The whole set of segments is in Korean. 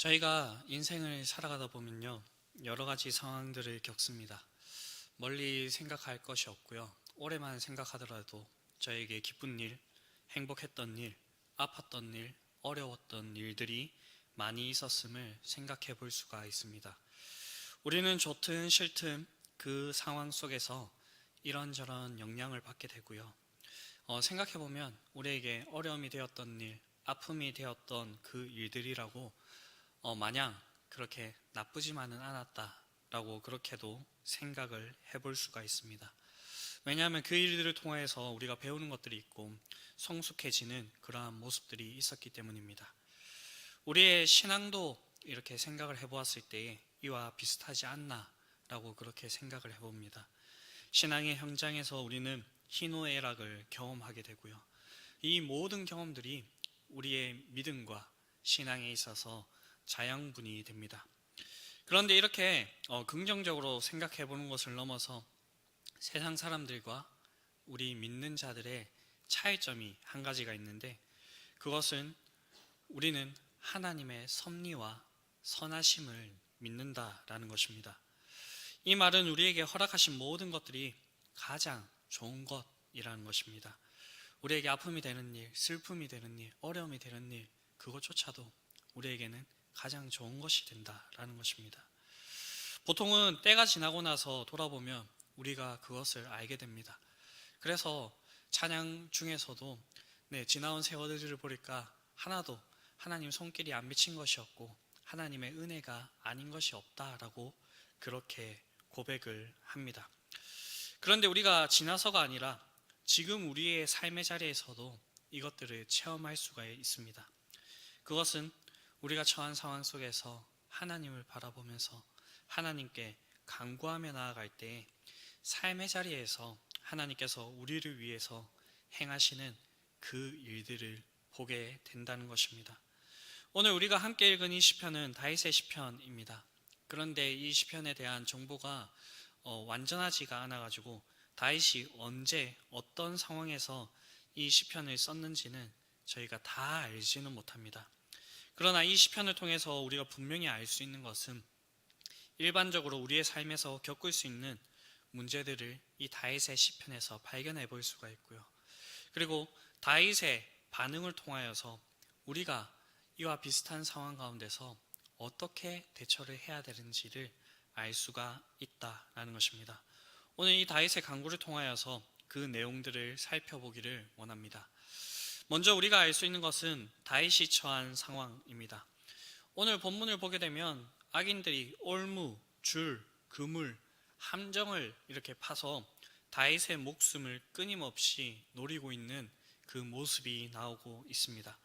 저희가 인생을 살아가다 보면요, 여러 가지 상황들을 겪습니다. 멀리 생각할 것이 없고요. 오래만 생각하더라도 저에게 기쁜 일, 행복했던 일, 아팠던 일, 어려웠던 일들이 많이 있었음을 생각해 볼 수가 있습니다. 우리는 좋든 싫든 그 상황 속에서 이런저런 영향을 받게 되고요. 생각해 보면 우리에게 어려움이 되었던 일, 아픔이 되었던 그 일들이라고 마냥 그렇게 나쁘지만은 않았다라고 그렇게도 생각을 해볼 수가 있습니다. 왜냐하면 그 일들을 통해서 우리가 배우는 것들이 있고 성숙해지는 그러한 모습들이 있었기 때문입니다. 우리의 신앙도 이렇게 생각을 해보았을 때 이와 비슷하지 않나라고 그렇게 생각을 해봅니다. 신앙의 현장에서 우리는 희노애락을 경험하게 되고요. 이 모든 경험들이 우리의 믿음과 신앙에 있어서 자양분이 됩니다. 그런데 이렇게 긍정적으로 생각해 보는 것을 넘어서 세상 사람들과 우리 믿는 자들의 차이점이 한 가지가 있는데, 그것은 우리는 하나님의 섭리와 선하심을 믿는다라는 것입니다. 이 말은 우리에게 허락하신 모든 것들이 가장 좋은 것이라는 것입니다. 우리에게 아픔이 되는 일, 슬픔이 되는 일, 어려움이 되는 일, 그것조차도 우리에게는 가장 좋은 것이 된다라는 것입니다. 보통은 때가 지나고 나서 돌아보면 우리가 그것을 알게 됩니다. 그래서 찬양 중에서도 지나온 세월들을 보니까 하나도 하나님 손길이 안 미친 것이 없고 하나님의 은혜가 아닌 것이 없다라고 그렇게 고백을 합니다. 그런데 우리가 지나서가 아니라 지금 우리의 삶의 자리에서도 이것들을 체험할 수가 있습니다. 그것은 우리가 처한 상황 속에서 하나님을 바라보면서 하나님께 간구하며 나아갈 때 삶의 자리에서 하나님께서 우리를 위해서 행하시는 그 일들을 보게 된다는 것입니다. 오늘 우리가 함께 읽은 이 시편은 다윗의 시편입니다. 그런데 이 시편에 대한 정보가 완전하지가 않아가지고 다윗이 언제 어떤 상황에서 이 시편을 썼는지는 저희가 다 알지는 못합니다. 그러나 이 시편을 통해서 우리가 분명히 알 수 있는 것은 일반적으로 우리의 삶에서 겪을 수 있는 문제들을 이 다윗의 시편에서 발견해 볼 수가 있고요. 그리고 다윗의 반응을 통하여서 우리가 이와 비슷한 상황 가운데서 어떻게 대처를 해야 되는지를 알 수가 있다라는 것입니다. 오늘 이 다윗의 간구를 통하여서 그 내용들을 살펴보기를 원합니다. 먼저 우리가 알 수 있는 것은 다윗이 처한 상황입니다. 오늘 본문을 보게 되면 악인들이 올무, 줄, 그물, 함정을 이렇게 파서 다윗의 목숨을 끊임없이 노리고 있는 그 모습이 나오고 있습니다.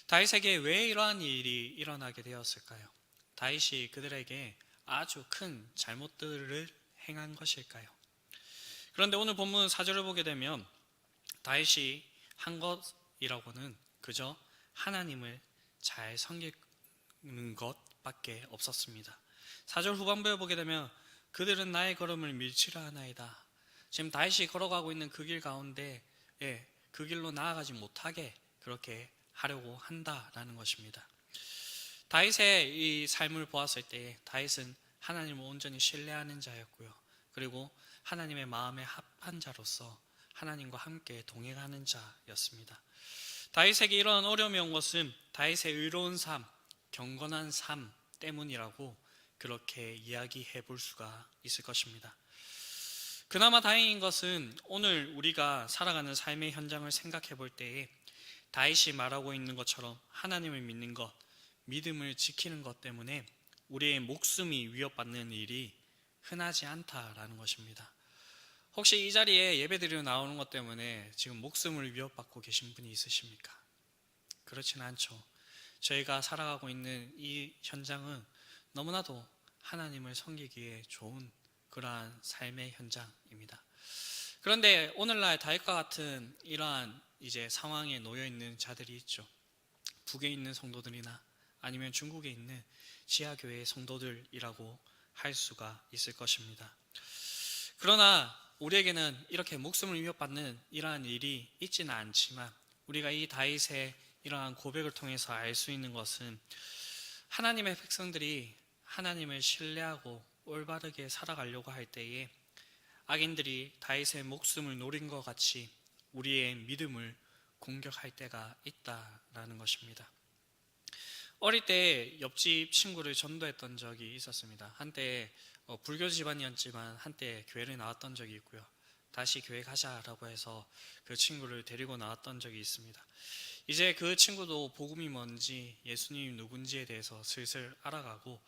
다윗에게 왜 이러한 일이 일어나게 되었을까요? 다윗이 그들에게 아주 큰 잘못들을 행한 것일까요? 그런데 오늘 본문 4절을 보게 되면 다윗이 한 것이라고는 그저 하나님을 잘 섬기는 것밖에 없었습니다. 4절 후반부에 보게 되면 그들은 나의 걸음을 밀치려 하나이다. 지금 다윗이 걸어가고 있는 그 길 가운데 그 길로 나아가지 못하게 그렇게 하려고 한다라는 것입니다. 다윗의 이 삶을 보았을 때 다윗은 하나님을 온전히 신뢰하는 자였고요. 그리고 하나님의 마음에 합한 자로서 하나님과 함께 동행하는 자였습니다. 다윗에게 이런 어려움이 온 것은 다윗의 의로운 삶, 경건한 삶 때문이라고 그렇게 이야기해 볼 수가 있을 것입니다. 그나마 다행인 것은 오늘 우리가 살아가는 삶의 현장을 생각해 볼 때에 다윗이 말하고 있는 것처럼 하나님을 믿는 것, 믿음을 지키는 것 때문에 우리의 목숨이 위협받는 일이 흔하지 않다라는 것입니다. 혹시 이 자리에 예배드리러 나오는 것 때문에 지금 목숨을 위협받고 계신 분이 있으십니까? 그렇지는 않죠. 저희가 살아가고 있는 이 현장은 너무나도 하나님을 섬기기에 좋은 그러한 삶의 현장입니다. 그런데 오늘날 다윗과 같은 이러한 이제 상황에 놓여 있는 자들이 있죠. 북에 있는 성도들이나 아니면 중국에 있는 지하교회의 성도들이라고 할 수가 있을 것입니다. 그러나 우리에게는 이렇게 목숨을 위협받는 이러한 일이 있지는 않지만 우리가 이 다윗의 이러한 고백을 통해서 알 수 있는 것은 하나님의 백성들이 하나님을 신뢰하고 올바르게 살아가려고 할 때에 악인들이 다윗의 목숨을 노린 것 같이 우리의 믿음을 공격할 때가 있다라는 것입니다. 어릴 때 옆집 친구를 전도했던 적이 있었습니다. 한때 불교 집안이었지만 한때 교회를 나왔던 적이 있고요. 다시 교회 가자라고 해서 그 친구를 데리고 나왔던 적이 있습니다. 이제 그 친구도 복음이 뭔지 예수님이 누군지에 대해서 슬슬 알아가고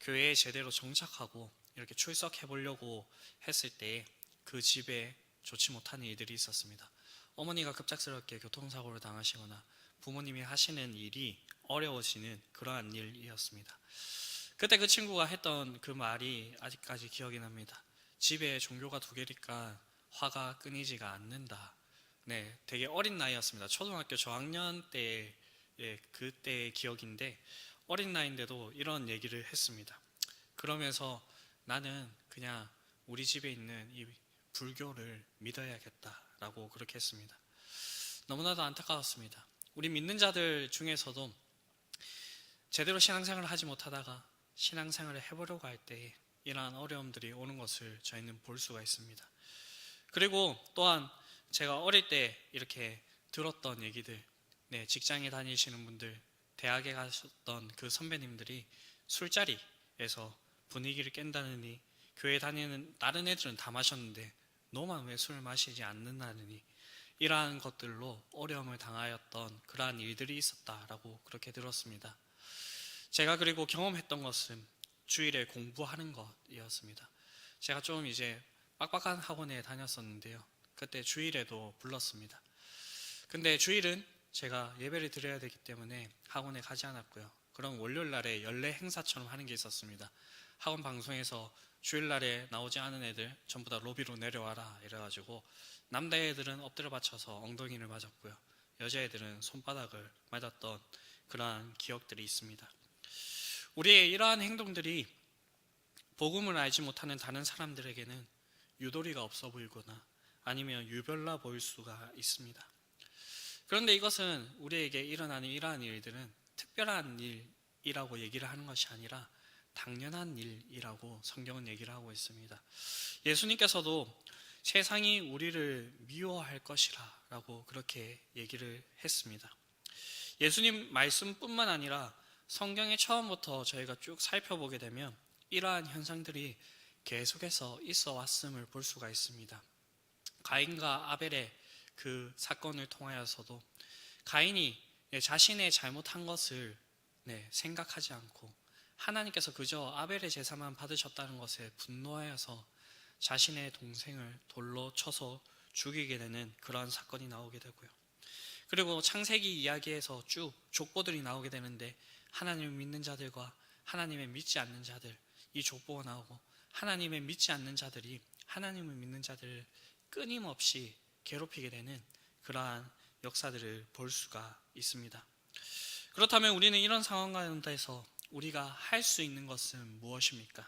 교회에 제대로 정착하고 이렇게 출석해 보려고 했을 때 그 집에 좋지 못한 일들이 있었습니다. 어머니가 급작스럽게 교통사고를 당하시거나 부모님이 하시는 일이 어려워지는 그러한 일이었습니다. 그때 그 친구가 했던 그 말이 아직까지 기억이 납니다. 집에 종교가 두 개니까 화가 끊이지가 않는다. 네, 되게 어린 나이였습니다. 초등학교 저학년 때, 그때의 기억인데 어린 나이인데도 이런 얘기를 했습니다. 그러면서 나는 그냥 우리 집에 있는 이 불교를 믿어야겠다라고 그렇게 했습니다. 너무나도 안타까웠습니다. 우리 믿는 자들 중에서도 제대로 신앙생활을 하지 못하다가 신앙생활을 해보려고 할 때 이러한 어려움들이 오는 것을 저희는 볼 수가 있습니다. 그리고 또한 제가 어릴 때 이렇게 들었던 얘기들, 직장에 다니시는 분들, 대학에 가셨던 그 선배님들이 술자리에서 분위기를 깬다느니 교회 다니는 다른 애들은 다 마셨는데 너만 왜 술 마시지 않는다느니 이러한 것들로 어려움을 당하였던 그러한 일들이 있었다라고 그렇게 들었습니다. 제가 그리고 경험했던 것은 주일에 공부하는 것이었습니다. 제가 좀 이제 빡빡한 학원에 다녔었는데요. 그때 주일에도 불렀습니다. 근데 주일은 제가 예배를 드려야 되기 때문에 학원에 가지 않았고요. 그럼 월요일 날에 연례 행사처럼 하는 게 있었습니다. 학원 방송에서 주일날에 나오지 않은 애들 전부 다 로비로 내려와라 이래가지고 남자애들은 엎드려 받쳐서 엉덩이를 맞았고요. 여자애들은 손바닥을 맞았던 그러한 기억들이 있습니다. 우리의 이러한 행동들이 복음을 알지 못하는 다른 사람들에게는 유도리가 없어 보이거나 아니면 유별나 보일 수가 있습니다. 그런데 이것은 우리에게 일어나는 이러한 일들은 특별한 일이라고 얘기를 하는 것이 아니라 당연한 일이라고 성경은 얘기를 하고 있습니다. 예수님께서도 세상이 우리를 미워할 것이라 라고 그렇게 얘기를 했습니다. 예수님 말씀뿐만 아니라 성경의 처음부터 저희가 쭉 살펴보게 되면 이러한 현상들이 계속해서 있어 왔음을 볼 수가 있습니다. 가인과 아벨의 그 사건을 통하여서도 가인이 자신의 잘못한 것을 생각하지 않고 하나님께서 그저 아벨의 제사만 받으셨다는 것에 분노하여서 자신의 동생을 돌로 쳐서 죽이게 되는 그러한 사건이 나오게 되고요. 그리고 창세기 이야기에서 쭉 족보들이 나오게 되는데 하나님을 믿는 자들과 하나님을 믿지 않는 자들, 이 족보가 나오고 하나님을 믿지 않는 자들이 하나님을 믿는 자들을 끊임없이 괴롭히게 되는 그러한 역사들을 볼 수가 있습니다. 그렇다면 우리는 이런 상황 가운데서 우리가 할 수 있는 것은 무엇입니까?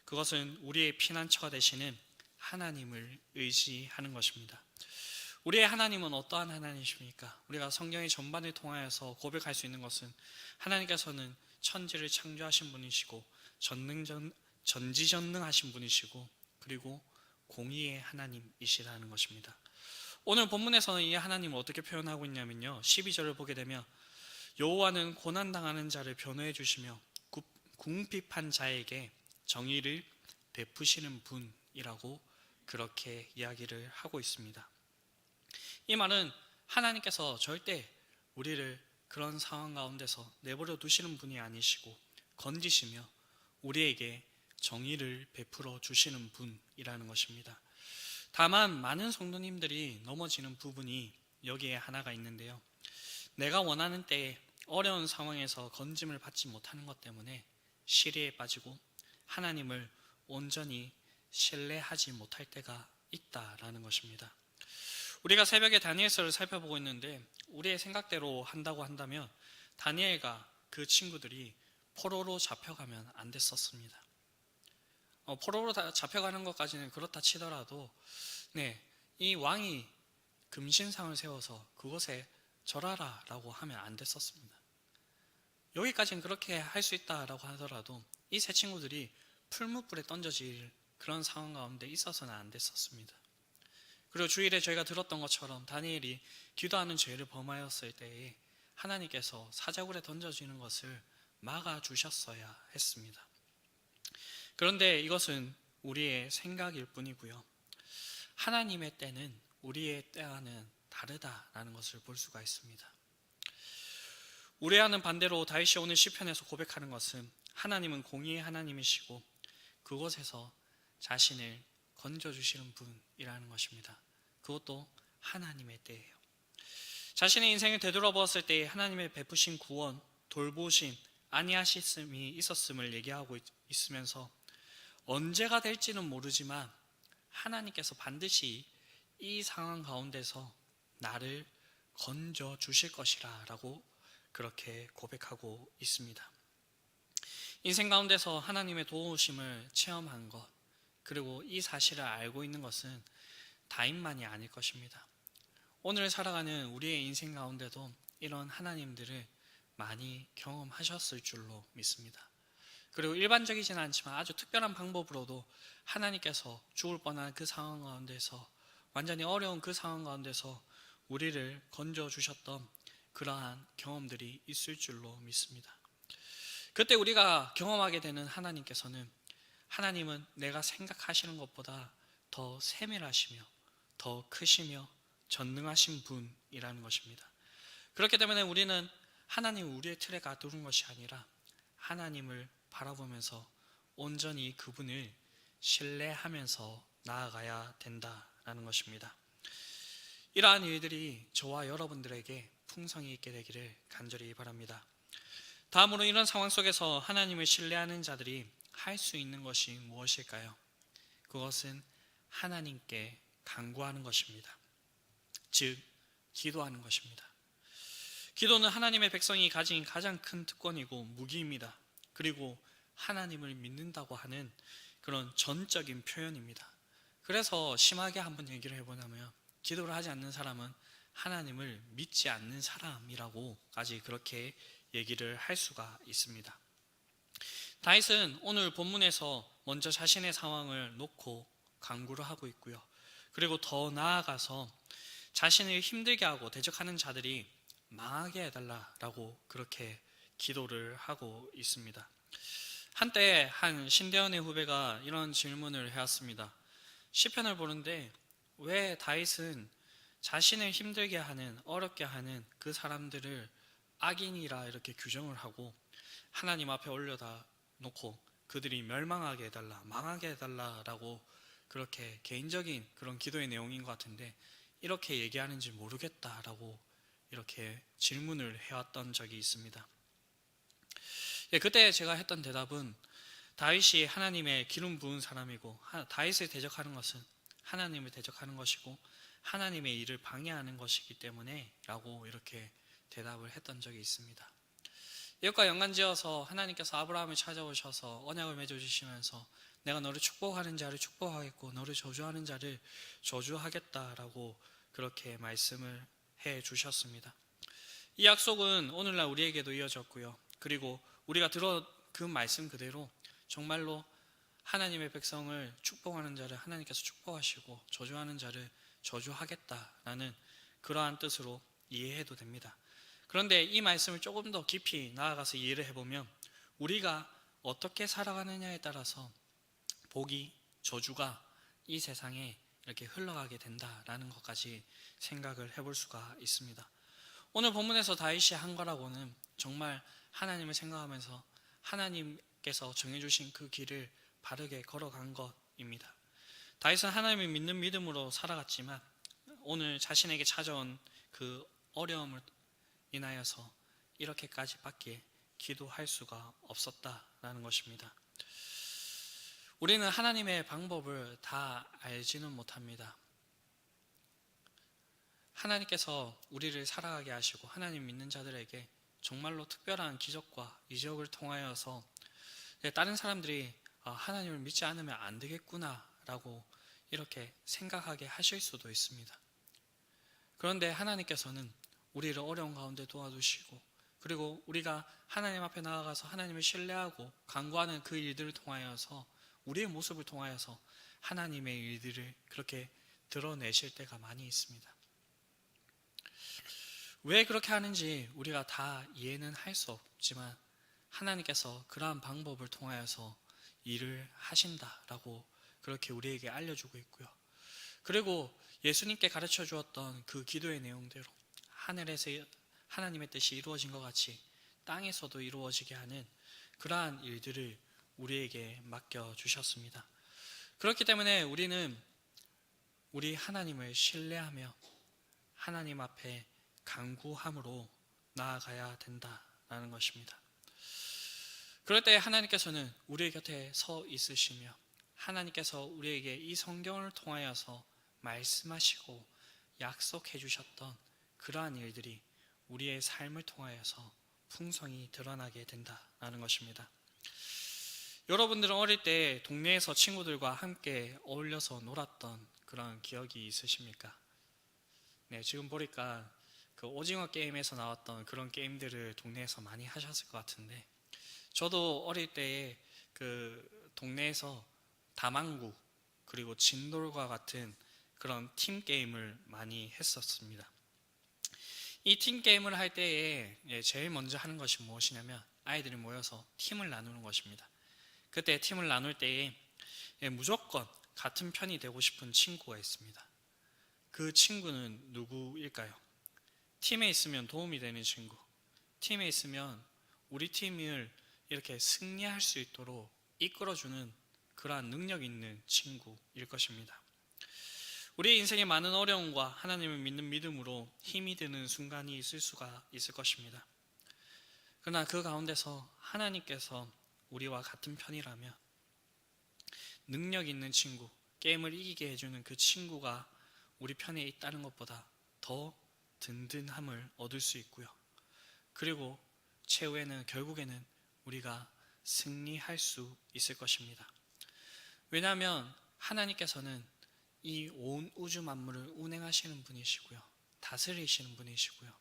그것은 우리의 피난처가 되시는 하나님을 의지하는 것입니다. 우리의 하나님은 어떠한 하나님이십니까? 우리가 성경의 전반을 통하여서 고백할 수 있는 것은 하나님께서는 천지를 창조하신 분이시고 전지전능하신 분이시고 그리고 공의의 하나님이시라는 것입니다. 오늘 본문에서는 이 하나님을 어떻게 표현하고 있냐면요, 12절을 보게 되면 여호와는 고난당하는 자를 변호해 주시며 궁핍한 자에게 정의를 베푸시는 분이라고 그렇게 이야기를 하고 있습니다. 이 말은 하나님께서 절대 우리를 그런 상황 가운데서 내버려 두시는 분이 아니시고 건지시며 우리에게 정의를 베풀어 주시는 분이라는 것입니다. 다만 많은 성도님들이 넘어지는 부분이 여기에 하나가 있는데요, 내가 원하는 때에 어려운 상황에서 건짐을 받지 못하는 것 때문에 시리에 빠지고 하나님을 온전히 신뢰하지 못할 때가 있다라는 것입니다. 우리가 새벽에 다니엘서를 살펴보고 있는데 우리의 생각대로 한다고 한다면 다니엘과 그 친구들이 포로로 잡혀가면 안 됐었습니다. 포로로 잡혀가는 것까지는 그렇다 치더라도 이 왕이 금신상을 세워서 그곳에 절하라 라고 하면 안 됐었습니다. 여기까지는 그렇게 할 수 있다라고 하더라도 이 세 친구들이 풀무불에 던져질 그런 상황 가운데 있어서는 안 됐었습니다. 그리고 주일에 저희가 들었던 것처럼 다니엘이 기도하는 죄를 범하였을 때에 하나님께서 사자굴에 던져지는 것을 막아주셨어야 했습니다. 그런데 이것은 우리의 생각일 뿐이고요. 하나님의 때는 우리의 때와는 다르다라는 것을 볼 수가 있습니다. 우레아는 반대로 다윗이 오늘 시편에서 고백하는 것은 하나님은 공의의 하나님이시고 그곳에서 자신을 건져주시는 분이라는 것입니다. 그것도 하나님의 때예요. 자신의 인생을 되돌아보았을 때 하나님의 베푸신 구원, 돌보심, 안위하심이 있었음을 얘기하고 있으면서 언제가 될지는 모르지만 하나님께서 반드시 이 상황 가운데서 나를 건져 주실 것이라 라고 그렇게 고백하고 있습니다. 인생 가운데서 하나님의 도우심을 체험한 것, 그리고 이 사실을 알고 있는 것은 다인만이 아닐 것입니다. 오늘 살아가는 우리의 인생 가운데도 이런 하나님들을 많이 경험하셨을 줄로 믿습니다. 그리고 일반적이진 않지만 아주 특별한 방법으로도 하나님께서 죽을 뻔한 그 상황 가운데서, 완전히 어려운 그 상황 가운데서 우리를 건져주셨던 그러한 경험들이 있을 줄로 믿습니다. 그때 우리가 경험하게 되는 하나님은 내가 생각하시는 것보다 더 세밀하시며 더 크시며 전능하신 분이라는 것입니다. 그렇기 때문에 우리는 하나님 우리의 틀에 가두는 것이 아니라 하나님을 바라보면서 온전히 그분을 신뢰하면서 나아가야 된다라는 것입니다. 이러한 일들이 저와 여러분들에게 풍성이 있게 되기를 간절히 바랍니다. 다음으로 이런 상황 속에서 하나님을 신뢰하는 자들이 할 수 있는 것이 무엇일까요? 그것은 하나님께 간구하는 것입니다. 즉, 기도하는 것입니다. 기도는 하나님의 백성이 가진 가장 큰 특권이고 무기입니다. 그리고 하나님을 믿는다고 하는 그런 전적인 표현입니다. 그래서 심하게 한번 얘기를 해보자면 기도를 하지 않는 사람은 하나님을 믿지 않는 사람이라고까지 그렇게 얘기를 할 수가 있습니다. 다윗은 오늘 본문에서 먼저 자신의 상황을 놓고 간구를 하고 있고요. 그리고 더 나아가서 자신을 힘들게 하고 대적하는 자들이 망하게 해달라라고 그렇게 기도를 하고 있습니다. 한때 한 신대원의 후배가 이런 질문을 해왔습니다. 시편을 보는데 왜 다윗은 자신을 힘들게 하는, 어렵게 하는 그 사람들을 악인이라 이렇게 규정을 하고 하나님 앞에 올려다 놓고 그들이 멸망하게 해달라, 망하게 해달라라고 그렇게 개인적인 그런 기도의 내용인 것 같은데 이렇게 얘기하는지 모르겠다라고 이렇게 질문을 해왔던 적이 있습니다. 그때 제가 했던 대답은 다윗이 하나님의 기름 부은 사람이고 다윗을 대적하는 것은 하나님을 대적하는 것이고 하나님의 일을 방해하는 것이기 때문에 라고 이렇게 대답을 했던 적이 있습니다. 이것과 연관지어서 하나님께서 아브라함을 찾아오셔서 언약을 맺어주시면서 내가 너를 축복하는 자를 축복하겠고 너를 저주하는 자를 저주하겠다라고 그렇게 말씀을 해주셨습니다. 이 약속은 오늘날 우리에게도 이어졌고요. 그리고 우리가 들어 그 말씀 그대로 정말로 하나님의 백성을 축복하는 자를 하나님께서 축복하시고 저주하는 자를 저주하겠다라는 그러한 뜻으로 이해해도 됩니다. 그런데 이 말씀을 조금 더 깊이 나아가서 이해를 해보면 우리가 어떻게 살아가느냐에 따라서 복이, 저주가 이 세상에 이렇게 흘러가게 된다라는 것까지 생각을 해볼 수가 있습니다. 오늘 본문에서 다윗이 한 거라고는 정말 하나님을 생각하면서 하나님께서 정해주신 그 길을 바르게 걸어간 것입니다. 다윗은 하나님을 믿는 믿음으로 살아갔지만 오늘 자신에게 찾아온 그 어려움을 인하여서 이렇게까지밖에 기도할 수가 없었다라는 것입니다. 우리는 하나님의 방법을 다 알지는 못합니다. 하나님께서 우리를 살아가게 하시고 하나님 믿는 자들에게 정말로 특별한 기적과 이적을 통하여서 다른 사람들이 하나님을 믿지 않으면 안 되겠구나 라고 이렇게 생각하게 하실 수도 있습니다. 그런데 하나님께서는 우리를 어려운 가운데 도와주시고 그리고 우리가 하나님 앞에 나아가서 하나님을 신뢰하고 간구하는 그 일들을 통하여서 우리의 모습을 통하여서 하나님의 일들을 그렇게 드러내실 때가 많이 있습니다. 왜 그렇게 하는지 우리가 다 이해는 할 수 없지만 하나님께서 그러한 방법을 통하여서 일을 하신다라고 그렇게 우리에게 알려주고 있고요. 그리고 예수님께 가르쳐 주었던 그 기도의 내용대로 하늘에서 하나님의 뜻이 이루어진 것 같이 땅에서도 이루어지게 하는 그러한 일들을 우리에게 맡겨주셨습니다. 그렇기 때문에 우리는 우리 하나님을 신뢰하며 하나님 앞에 간구함으로 나아가야 된다라는 것입니다. 그럴 때 하나님께서는 우리의 곁에 서 있으시며 하나님께서 우리에게 이 성경을 통하여서 말씀하시고 약속해 주셨던 그러한 일들이 우리의 삶을 통하여서 풍성히 드러나게 된다라는 것입니다. 여러분들은 어릴 때 동네에서 친구들과 함께 어울려서 놀았던 그런 기억이 있으십니까? 네, 지금 보니까 그 오징어 게임에서 나왔던 그런 게임들을 동네에서 많이 하셨을 것 같은데, 저도 어릴 때에 그 동네에서 다망구 그리고 진돌과 같은 그런 팀 게임을 많이 했었습니다. 이 팀 게임을 할 때에 제일 먼저 하는 것이 무엇이냐면 아이들이 모여서 팀을 나누는 것입니다. 그때 팀을 나눌 때에 무조건 같은 편이 되고 싶은 친구가 있습니다. 그 친구는 누구일까요? 팀에 있으면 도움이 되는 친구, 팀에 있으면 우리 팀을 이렇게 승리할 수 있도록 이끌어주는 그러한 능력 있는 친구일 것입니다. 우리의 인생에 많은 어려움과 하나님을 믿는 믿음으로 힘이 드는 순간이 있을 수가 있을 것입니다. 그러나 그 가운데서 하나님께서 우리와 같은 편이라면 능력 있는 친구, 게임을 이기게 해주는 그 친구가 우리 편에 있다는 것보다 더 든든함을 얻을 수 있고요. 그리고 최후에는 결국에는 우리가 승리할 수 있을 것입니다. 왜냐하면 하나님께서는 이 온 우주 만물을 운행하시는 분이시고요. 다스리시는 분이시고요.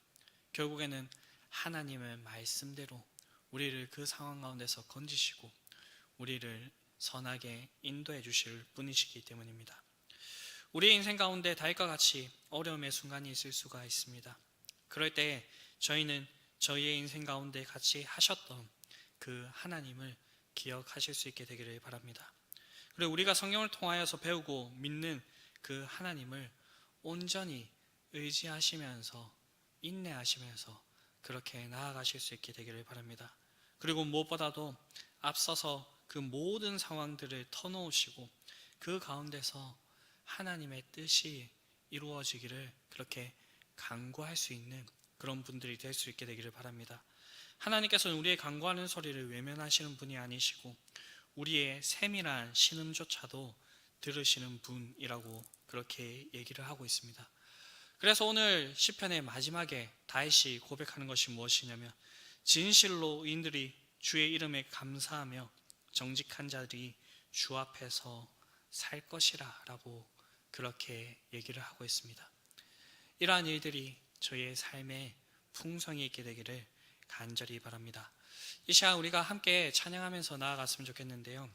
결국에는 하나님의 말씀대로 우리를 그 상황 가운데서 건지시고 우리를 선하게 인도해 주실 분이시기 때문입니다. 우리의 인생 가운데 다윗과 같이 어려움의 순간이 있을 수가 있습니다. 그럴 때 저희는 저희의 인생 가운데 같이 하셨던 그 하나님을 기억하실 수 있게 되기를 바랍니다. 그리고 우리가 성경을 통하여서 배우고 믿는 그 하나님을 온전히 의지하시면서 인내하시면서 그렇게 나아가실 수 있게 되기를 바랍니다. 그리고 무엇보다도 앞서서 그 모든 상황들을 터놓으시고 그 가운데서 하나님의 뜻이 이루어지기를 그렇게 간구할 수 있는 그런 분들이 될 수 있게 되기를 바랍니다. 하나님께서는 우리의 간구하는 소리를 외면하시는 분이 아니시고 우리의 세밀한 신음조차도 들으시는 분이라고 그렇게 얘기를 하고 있습니다. 그래서 오늘 시편의 마지막에 다윗이 고백하는 것이 무엇이냐면 진실로 인들이 주의 이름에 감사하며 정직한 자들이 주 앞에서 살 것이라 라고 그렇게 얘기를 하고 있습니다. 이러한 일들이 저희의 삶에 풍성이 있게 되기를 간절히 바랍니다. 이 시간 우리가 함께 찬양하면서 나아갔으면 좋겠는데요.